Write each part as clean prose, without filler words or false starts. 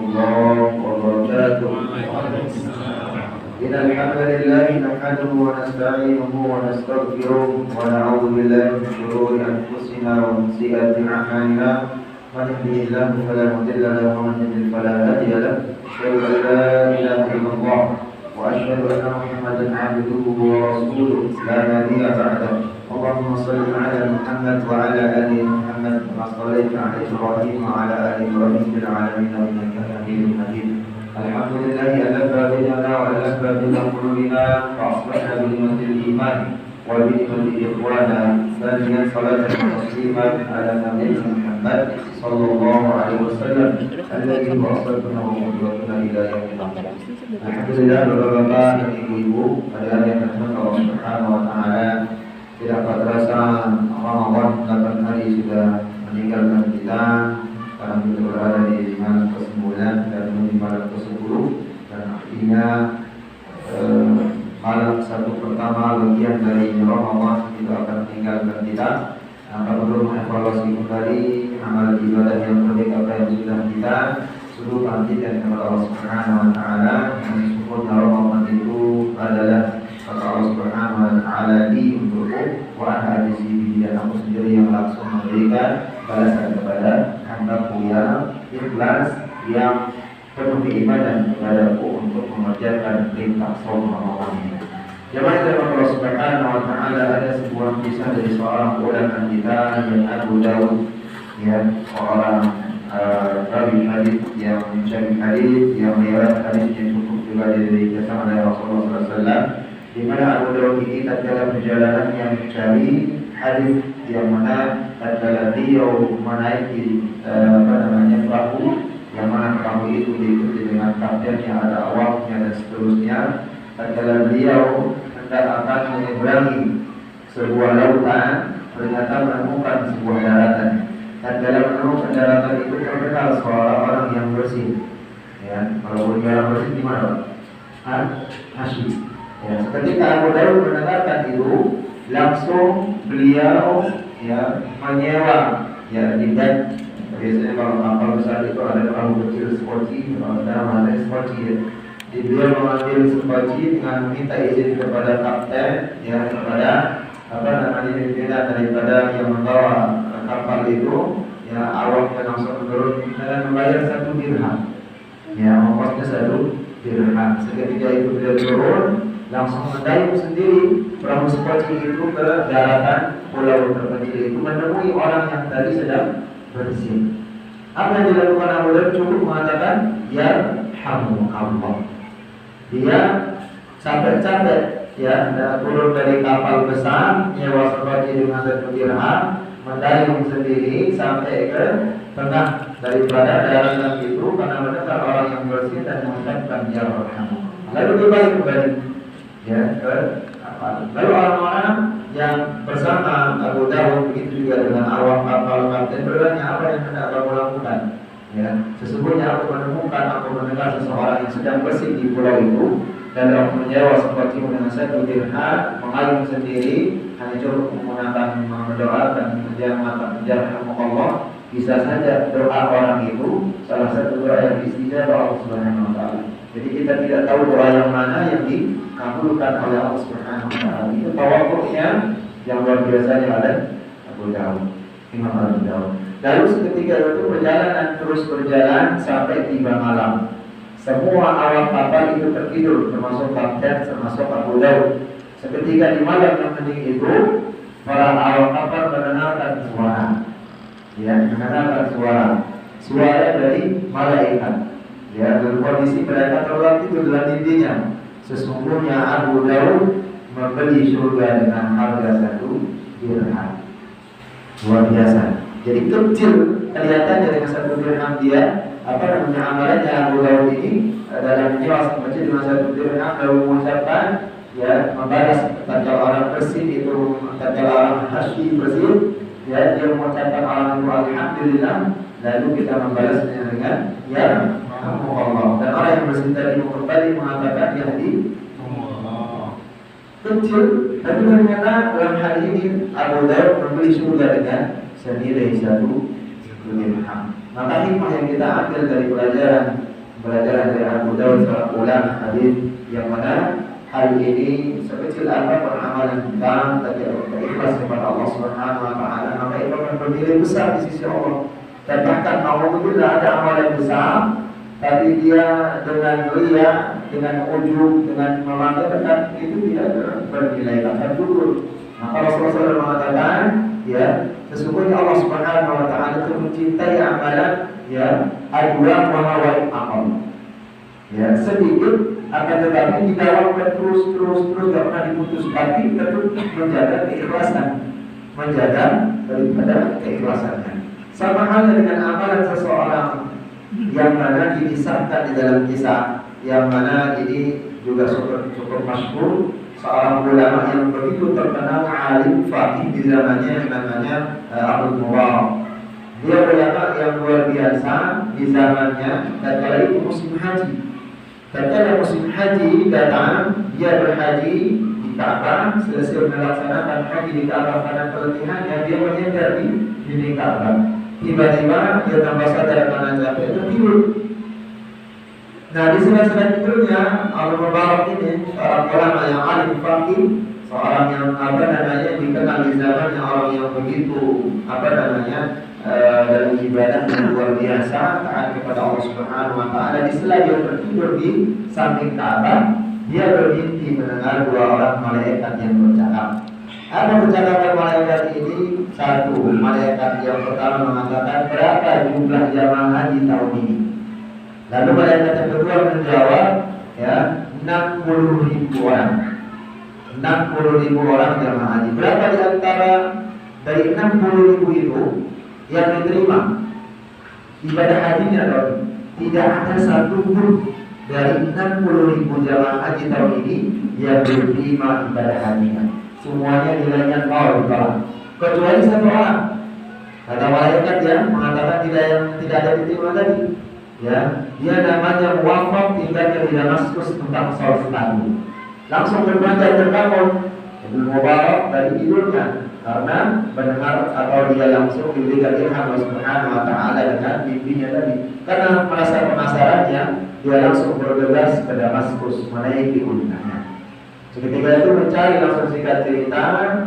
الله وبركاته. إن الحمد لله نحمده ونستعينه ونستغفره ونعوذ بالله من شرور أنفسنا ومن سيئات أعمالنا. من يهده الله فلا مضل له ومن يضلل فلا هادي له. أشهد أن لا إله إلا الله وأشهد أن محمدا عبده ورسوله لا نبي بعده. اللهم صل على محمد وعلى آل محمد كما صليت على إبراهيم وعلى آل إبراهيم في العالمين إنك حميد مجيد. الحمد لله ألف بيننا وألف بين قلوبنا فأصبحنا بنعمة الإيمان وبنعمة إخوانا. ثانيا صلاة وتسليما على نبينا محمد صلى الله عليه وسلم الذي أرسلنا وقدوتنا إلى يوم القيامة. Alhamdulillah bapak-bapak dan ibu-ibu, pada hari yang Allah Subhanahu wa Ta'ala, tidak terasa Ramadan 8 hari sudah meninggalkan kita. Sekarang kita berada di malam ke-9 dan menuju malam ke-10, dan akhirnya malam satu pertama bagian dari Ramadan itu akan meninggalkan kita. Maka perlu mengevaluasi kembali amal ibadah yang terbaik apa yang sudah kita suruh pantikan kepada Allah Subhanahu wa Ta'ala. Yang sesungguhnya Ramadan itu adalah kata Allah Subhanahu wa Ta'ala di untukku wa ana ajzi, dan aku sendiri yang langsung memberikan balasan kepada hamba-Ku yang ikhlas, yang penuh keimanan kepadaku untuk mengerjakan perintah shaum Ramadan ini. Jemaah dari Allah Subhanahu wa Ta'ala, ada sebuah kisah dari seorang ulama kita yang Abu Dawud, yang seorang rawi hadis yang mencari hadis, yang meriwayatkan hadis yang cukup juga dari kisah dari Rasulullah SAW, di mana Abu Dawud ini tatkala perjalanan yang mencari hadis, yang mana tatkala beliau menaiki perahu, yang mana perahu itu diikuti dengan kapten yang ada awaknya dan seterusnya. Tatkala beliau hendak akan menyeberangi sebuah lautan, ternyata menemukan sebuah daratan. Tatkala menemukan daratan itu terkenal seorang orang yang bersih. Ya, kalau orang bersih di mana? Hasyim. Ya, ketika Abu Dawud mendengarkan itu, langsung beliau menyewa di deck. Biasanya kalau kapal besar itu ada perahu kecil seperti dalam ada seperti. Jadi beliau mengambil seperti dengan meminta izin kepada kapten, kepada pimpinan daripada yang membawa kapal itu, awaknya langsung turun dan membayar 1 dirham. Ongkosnya 1 dirham. Seketika itu beliau turun, langsung mendayung sendiri perahu seperti itu ke daratan pulau terpencil itu, menemui orang yang tadi sedang bersih. Apa yang dilakukan Abu Dawud? Cukup mengatakan yarhamukallah. Dia capek-capek turun dari kapal besar, nyewa seperti dengan 1 dirham, mendayung sendiri sampai ke tengah daripada daratan itu karena mendengar orang yang bersih dan mengucapkan yarhamukallah. Lalu dia balik kembali ke kapal. Lalu orang-orang yang bersama Abu Dawud, begitu juga dengan awak kapal kapten, bertanya, apa yang hendak kamu lakukan? Sesungguhnya aku mendengar seseorang yang sedang bersih di pulau itu, dan aku menyewa seperti dengan 1 dirham, mengayung sendiri, hanya cukup menggunakan mendoakan yarhamukallah. Bisa saja doa orang itu salah satu doa yang diistijabah Allah Subhanahu wa Ta'ala. Jadi kita tidak tahu doa yang mana yang dikabulkan oleh Allah Subhanahu wa Ta'ala. Itu tawakulnya yang luar biasa yang ada Abu Dawud, Imam Abu Dawud. Lalu seketika itu perjalanan terus berjalan sampai tiba malam. Semua awak kapal itu tertidur, termasuk kapten, termasuk Abu Dawud. Seketika di malam yang hening itu, para awak kapal mendengarkan suara. Mendengarkan suara dari malaikat. Dalam kondisi mereka terlelap itu dalam mimpinya. Sesungguhnya Abu Dawud membeli surga dengan harga 1 dirham. Luar biasa. Jadi kecil kelihatan dari 1 dirham dia. Amalannya Abu Dawud ini dalam menyewa seperti dengan 1 dirham, lalu mengucapkan membalas tatkala orang bersih itu, tatkala orang hasyim bersih, dia mengucapkan alhamdulillah, lalu kita membalasnya dengan Allah. Dan orang yang bersih tadi kembali mengatakan kecil, tapi ternyata dalam hal ini Abu Dawud membeli surga dengan senilai 1 dirham. Maka hikmah yang kita ambil dari pelajaran dari Abu Dawud seorang ulama hadis yang mana hal ini sekecil apapun amalan kita, tapi berikhlas kepada Allah Subhanahu wa taala, maka itu akan bernilai besar di sisi Allah. Dan bahkan alhamdulillah ada amalan besar, tapi dia dengan ria, dengan ujub, dengan memamerkan, itu tidak bernilai akan gugur. Maka Rasulullah SAW mengatakan, ya, sesungguhnya Allah Subhanahu wa taala itu mencintai amalan, ya, adwa mahawai amal. Ya, sedikit akan tetapi didawamkan terus tidak pernah diputus, tapi tetap menjaga keikhlasan, menjaga daripada keikhlasannya. Sama halnya dengan amalan seseorang yang mana dikisahkan di dalam kisah, yang mana ini juga cukup masyhur, seorang ulama yang begitu terkenal alim faqih di zamannya, namanya Abdul Mubarak. Dia ulama yang luar biasa di zamannya, dan kala itu musim haji. Ketika musim haji datang, dia berhaji di Ka'bah, selesai melaksanakan haji di Ka'bah karena keletihannya, dia menyender di Ka'bah. Tiba-tiba dia tambah sadar karena capek, itu tidur. Nah, di sela-sela tidurnya, Abu Mubarak ini seorang ulama yang alim faqih, seorang yang dikenal di zamannya, orang yang begitu dalam ibadah yang luar biasa, taat kepada Allah Subhanahu wa taala. Di sela dia tertidur di samping Ka'bah, dia bermimpi mendengar dua orang malaikat yang bercakap. Apa percakapan malaikat ini? Satu, malaikat yang pertama mengatakan, berapa jumlah jamaah haji tahun ini? Lalu malaikat yang kedua menjawab, ya, 60.000 orang. 60.000 orang jamaah haji. Berapa di antara dari 60.000 itu yang diterima ibadah hajinya? Tidak ada satu pun dari 60.000 jamaah haji tahun ini yang diterima ibadah hajinya. Semuanya nilainya 0 kecuali satu orang. Kata malaikat yang mengatakan tidak ada diterima tadi. Ya, dia namanya muwafaq, tinggalnya di Damaskus tentang sholat sunnah. Langsung terbangun Ibnu Mubarak dari tidurnya karena mendengar atau dia langsung diberikan ilham Allah Subhanahu wa taala dengan mimpinya tadi. Karena merasa penasarannya, dia langsung bergegas ke Damaskus menaiki untanya. Ketika itu mencari langsung singkat cerita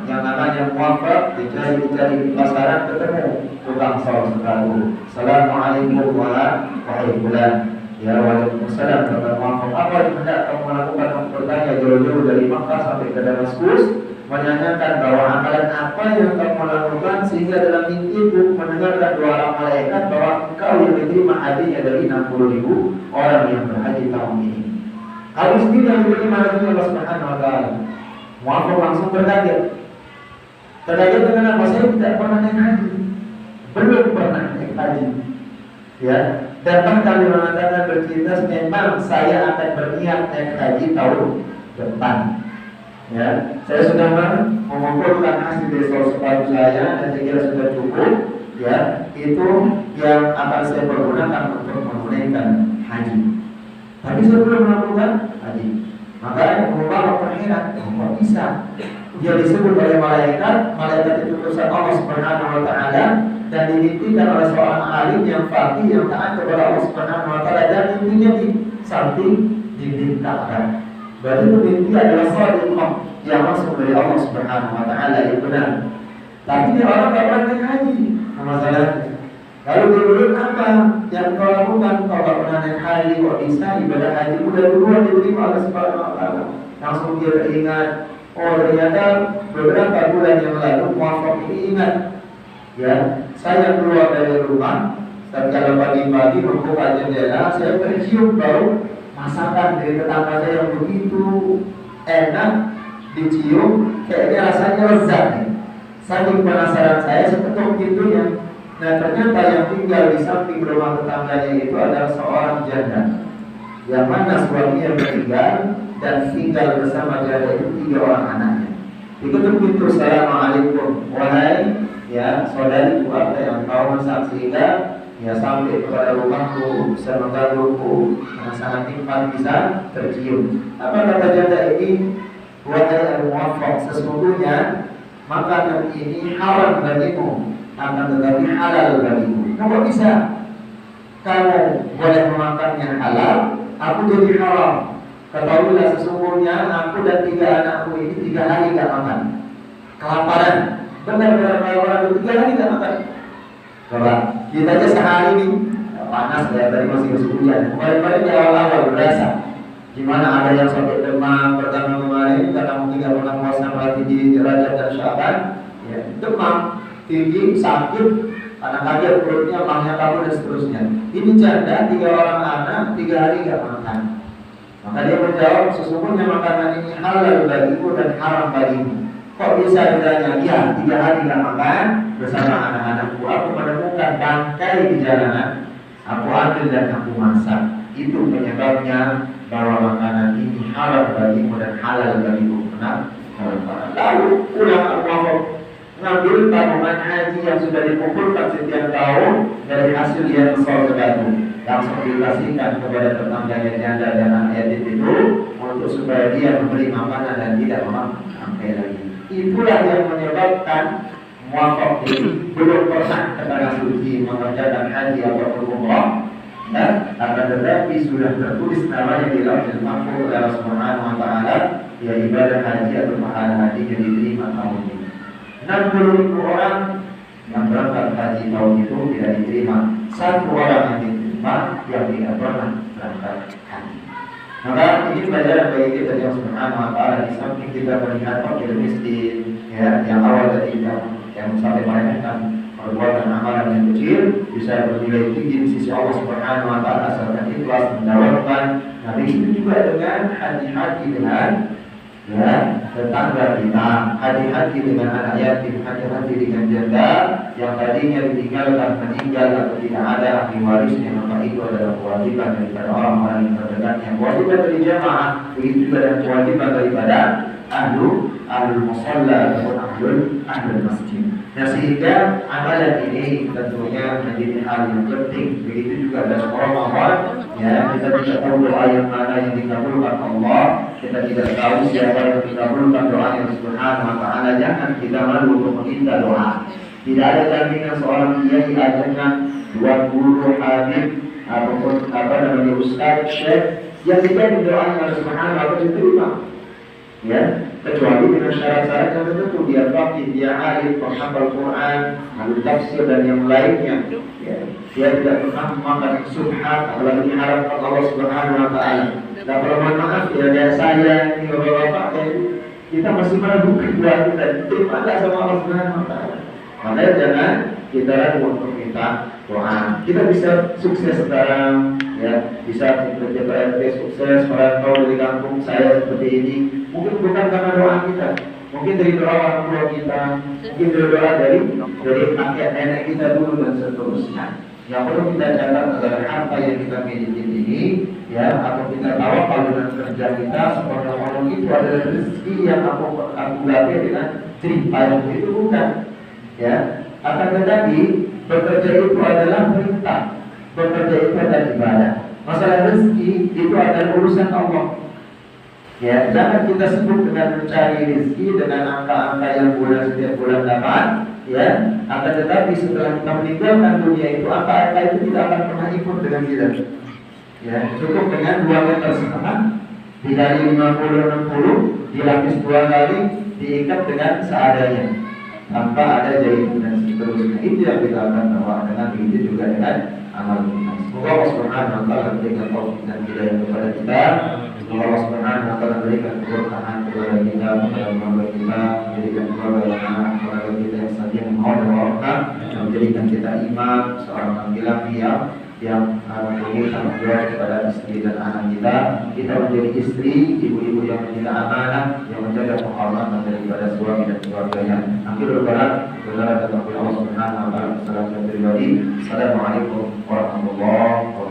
yang namanya muwafaq, dicari di pasaran, ketemu tukang sholat sunnah. Assalamualaikum warahmatullahi wabarakatuh. Ya, waalaikumsalam. Kata muwafaq, apa yang hendak kamu melakukan? Bertanya jauh-jauh dari Makkah sampai ke Damaskus, menanyakan bahwa amalan apa yang kamu lakukan sehingga dalam mimpiku mendengarkan dua orang malaikat bahwa engkau yang diterima hajinya dari 60.000 orang yang berhaji tahun ini. Kalau sendiri yang diterima hajinya Allah Subhanahu wa taala. Muwafaq langsung terkaget. Terkaget dengan apa? Saya tidak pernah naik haji. Belum pernah naik haji. Ya, dan bahkan mengatakan bercerita, memang saya akan berniat naik haji tahun depan. Ya, saya sudah mengumpulkan hasil dari sepatu saya dan saya kira sudah cukup. Ya, itu yang akan saya pergunakan untuk menunaikan haji. Tapi saya belum melakukan haji. Maka Mubarak terheran, kok bisa? Dia disebut oleh malaikat itu utusan Allah Subhanahu wa taala, dan dimimpikan oleh seorang alim yang faqih yang taat kepada Allah Subhanahu wa taala, dan mimpinya di samping dinding Ka'bah. Berarti itu mimpi adalah shadiqah yang langsung dari Allah Subhanahu wa taala yang benar. Tapi dia orang tak pernah naik haji. Masalahnya, lalu dulu apa yang kau lakukan? Kau tak pernah naik haji, kok bisa ibadah haji udah duluan diterima oleh Subhanahu wa taala? Langsung dia teringat, oh ternyata beberapa bulan yang lalu muwafaq ini ingat, ya, saya keluar dari rumah, dan kalau pagi-pagi membuka jendela, saya tercium bau masakan dari tetangga saya yang begitu enak, dicium, kayaknya rasanya lezat. Saking penasaran saya, seketuk pintunya. Nah, ternyata yang tinggal di samping rumah tetangganya itu adalah seorang janda, yang mana suaminya meninggal dan tinggal bersama janda itu 3 orang anaknya. Diketuk pintu, assalamualaikum, wahai, ya, saudari apa yang kau mensaksikan, ya, sampai kepada rumahku bisa menggangguku, yang sangat nikmat bisa tercium. Apa kata janda ini? Wahai al-muwafaq, sesungguhnya makanan ini haram bagimu, akan tetapi halal bagimu. Kok bisa? kamu boleh memakan yang halal, aku jadi haram. Ketahuilah sesungguhnya aku dan 3 anakku ini 3 hari gak makan. Kelaparan, benar-benar kelaparan, 3 hari gak makan. Coba, kita aja sehari ini panas ya, tadi masih hujan. Kemarin-kemarin di awal-awal berasa. Gimana ada yang sampai demam pertama kemarin karena mungkin gak pernah puasa berarti di Rajab dan Syaban, ya, demam, tinggi, sakit, karena kaget perutnya, mahnya kabur dan seterusnya. Ini janda 3 orang anak 3 hari gak makan. Maka dia menjawab, sesungguhnya makanan ini halal bagiku dan haram bagimu. Kok bisa ditanya? Ya, 3 hari gak makan bersama anak-anakku. Aku menemukan bangkai di jalanan, aku ambil dan aku masak. Itu penyebabnya bahwa makanan ini halal bagimu dan halal bagiku. Kenapa? Lalu ulama al-wafat ngambil tabungan haji yang sudah dikumpulkan setiap tahun dari hasil yang besar sebatu, langsung dikasihkan kepada tetangganya janda dan anak yatim itu untuk supaya dia memberi makanan dan tidak memakai lagi. Itulah yang menyebabkan muafak ini belum pernah ke tanah suci mengerjakan haji atau umrah, dan akan tetapi sudah tertulis namanya di Lauhul Mahfuz oleh Allah Subhanahu wa taala, ya ibadah haji atau pahala haji yang diterima tahun ini. 60.000 orang yang berangkat haji tahun itu tidak diterima, 1 orang yang diterima yang tidak pernah berangkat haji. Maka ini pelajaran bagi kita yang Subhanahu wa taala. Di samping kita melihat fakir miskin, ya, yang awal tadi yang sampai meremehkan perbuatan amalan yang kecil bisa bernilai tinggi di sisi Allah Subhanahu wa taala asalkan ikhlas mendawamkan. Tapi itu juga dengan haji-haji dengan, ya, tetangga kita, haji-haji dengan anak yatim, haji-haji dengan janda yang tadinya ditinggalkan meninggal atau tidak ada ahli warisnya. Maka itu adalah kewajiban daripada orang-orang yang terdekatnya. Kewajiban dari jamaah, begitu juga dan kewajiban daripada ahlul musalla ataupun ahlul masjid. Nah, sehingga amalan ini tentunya menjadi hal yang penting. Begitu juga ada Ramadan, ya, kita tidak tahu doa yang mana yang dikabulkan Allah, kita tidak tahu siapa yang dikabulkan doa yang Subhanahu wa taala. Jangan kita malu untuk meminta doa. Tidak ada jaminan seorang kiai ajarkan 20 hadis ataupun ustaz, syekh yang tidak berdoa yang Subhanahu wa taala diterima. Ya, kecuali dengan syarat-syarat yang tertentu, dia faqih, dia alim, penghafal Quran, ahli tafsir dan yang lainnya. Ya, dia tidak pernah memakan subhat, apalagi diharapkan Allah Subhanahu wa taala. Dan mohon maaf ya, dari saya ini bapak-bapak, kita masih meragukan doa kita diterima enggak sama Allah Subhanahu wa taala. Makanya jangan kita ragu untuk minta doa. Kita bisa sukses sekarang, ya, bisa bekerja PRT sukses, merantau dari kampung saya seperti ini. Mungkin bukan karena doa kita, mungkin dari doa orang tua kita, mungkin dari doa dari kakek nenek kita dulu dan seterusnya. Yang perlu kita catat adalah harta yang kita miliki ini, ya, atau kita tahu kalau dengan kerja kita sepanjang itu adalah rezeki yang aku dapat dengan cerita yang itu bukan, ya. Akan tetapi bekerja itu adalah perintah, bekerja itu adalah ibadah. Masalah rezeki itu adalah urusan Allah. Ya, jangan kita sibuk dengan mencari rezeki dengan angka-angka yang setiap bulan dapat, ya. Akan tetapi setelah kita meninggalkan dunia itu, angka-angka itu tidak akan pernah ikut dengan kita. Ya, cukup dengan 2,5 meter dikali 50-60, dilapis 2 kali, diikat dengan seadanya, tanpa ada jahit dan seterusnya. Itu yang kita akan bawa dengan begitu juga dengan amal kita. Semoga Allah Subhanahu wa taala memberikan taufik dan hidayah kepada kita. Semoga Allah Subhanahu wa taala memberikan keberkahan kepada kita, kepada keluarga kita, menjadikan keluarga yang anak keluarga kita yang sakinah dan mawaddah, menjadikan kita imam, seorang laki-laki yang mempunyai tanggung jawab kepada istri dan anak kita. Kita menjadi istri, ibu-ibu yang menjaga amanah, yang menjaga penghormatan daripada suami dan keluarganya. Akhirul kalam, saudara dan Allah Subhanahu wa taala. Assalamualaikum warahmatullahi wabarakatuh.